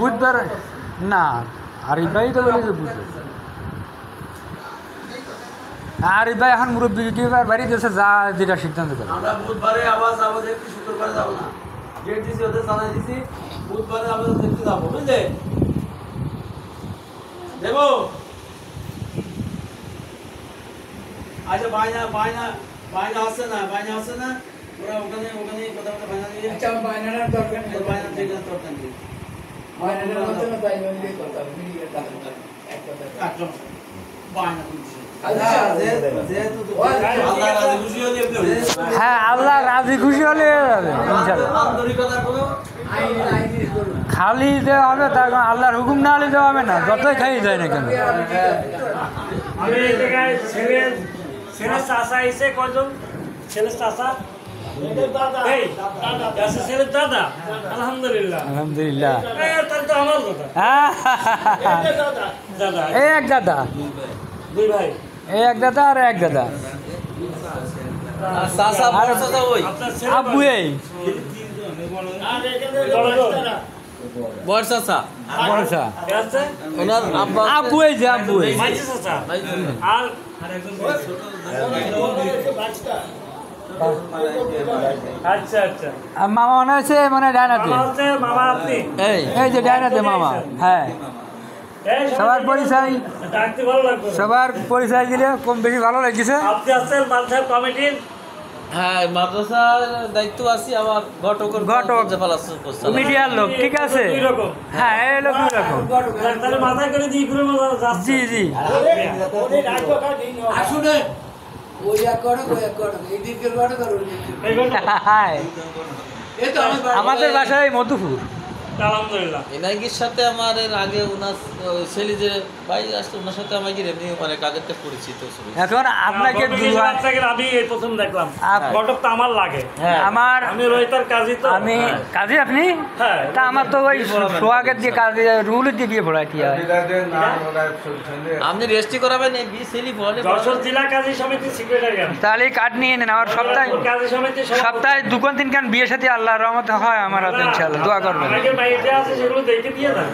বুধবার না, আরিফ ভাই তো বলে যে বুধবার। আরিফ ভাই এখন মুরব্বী বাড়ি দেশে যা যেটা সিদ্ধান্ত করে। আমরা বুধবারে আবার যাবো, দেখতে শুক্রবারে যাবো না। ডেট দিছি, ওদের জানাই দিছি, বুধবারে আমরা দেখতে যাবো, বুঝলে? দেবো। আচ্ছা, বাইনা আছে না? ওরা ওখানে কথা বাইনা দিয়ে। আচ্ছা, বাইনার দরকার নেই। বাইনা থেকে দরকার নেই। বাইনার মধ্যে না বাইনা দিয়ে কথা মিলিয়ে কথা এক কথা কাটলাম। বাইনা করছি। হ্যাঁ, আল্লাহ রাজি খুশি হলে খালি দেওয়া হবে, তার আল্লাহর হুকুম না হলে দেওয়া হবে না, যতই খাই যায় না কেন। আমি এই জায়গায় ছেলে চাষা এসে কয়জন ছেলে চাষা ছেলের দাদা, আলহামদুলিল্লাহ আলহামদুলিল্লাহ। তাহলে তো আমার কথা দাদা, এই এক দাদা, দুই ভাই, এই এক দাদা আর এক দাদা। আব্বু এই বর্ষা বড়সা ওনার আব্বা আব্বু এই যে আব্বু এই আর আচ্ছা আচ্ছা, আর মামা মনে হচ্ছে মানে ডায়নাতে, মামা আপনি এই যে ডায়নাতে মামা। হ্যাঁ, সবার পরিচয়, ডাকতে ভালো লাগবে, সবার পরিচয় দিলে কম বেশি ভালো লাগছে। আপনি আছেন মাদ্রাসা কমিটির? হ্যাঁ, মাদ্রাসার দায়িত্ব আছি, আমার ঘটক মিডিয়ার লোক, ঠিক আছে। হ্যাঁ, এই লোক দুই রকম। তাহলে মাথায় করে দিয়ে ঘুরে জি জি, আসুনে ওই এক করো এই দিকে করো হ্যাঁ, এই তো আমাদের বাসায় মধুপুর। আলহামদুলিল্লাহ। এনাগির সাথে আমার এর আগে ওনার ছেলে যে ভাই আসতো, ওনার সাথে আমাকে এমনি মানে কাজেরটা পরিচিত ছিল। এখন আপনাকে আমি এই প্রথম দেখলাম, ঘটক তো আমার লাগে। আমার আমি রোহিতার কাজী, তো আমি কাজী, আপনি? হ্যাঁ, তা আমার তো ওই সোহাগের দিয়ে কাজে রুল দিয়ে বিয়ে পড়ায় কি হয়। আপনি রেজিস্ট্রি করাবেন এই বিয়ে ছেলে বলে যশোর জেলা কাজী সমিতির সেক্রেটারি। তাহলে কার্ড নিয়ে নেন, আমার কাজী সমিতির সপ্তাহে 2-3 খান বিয়ের সাথে আল্লাহর রহমতে হয় আমার হাতে, ইনশাআল্লাহ দোয়া করবেন। বাইরে আছে সেগুলো দেখে দিয়ে দেন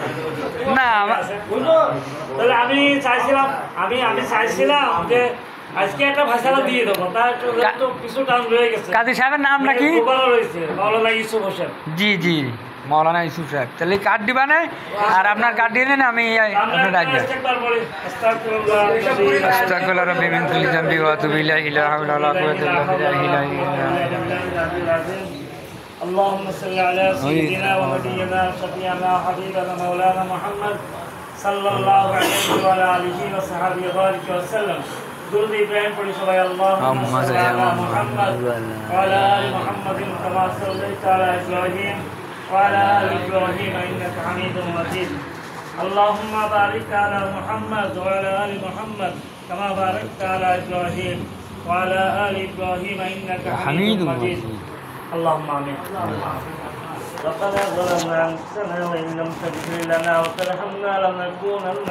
না, তাহলে আমি চাইছিলাম যে আজকে একটা ভাষাটা দিয়ে দেবো, তার তো কিছু টাইম রয়ে গেছে। কাজী সাহেবের নাম নাকি? রয়েছে মাওলানা ইউসুফ হোসেন। জি জি, মাওলানা ইউসুফ সাহেব। তাহলে কার্ড দিবা না, আর আপনার কার্ড দিয়ে নেন, আমি আপনার ডাকবেন। আস্তাগফিরুল্লাহ রাব্বি মিন কুল্লি যামবি ওয়া আতুবু ইলাইহি লা হাওলা ওয়া লা কুওয়াতা ইল্লা বিল্লাহ। اللهم صل على سيدنا ونبينا شفيعنا حبيبنا مولانا محمد صلى الله عليه وعلى آله وصحبه وبارك وسلم. درود إبراهيم পড়ি সবাই। اللهم صل على محمد وعلى آل محمد كما صليت على إبراهيم وعلى آل إبراهيم إنك حميد مجيد. اللهم بارك على محمد وعلى آل محمد كما باركت على إبراهيم وعلى آل إبراهيم إنك حميد مجيد. اللهم آمين. ربنا ظلمنا أنفسنا وإن لم تغفر لنا وترحمنا لنكونن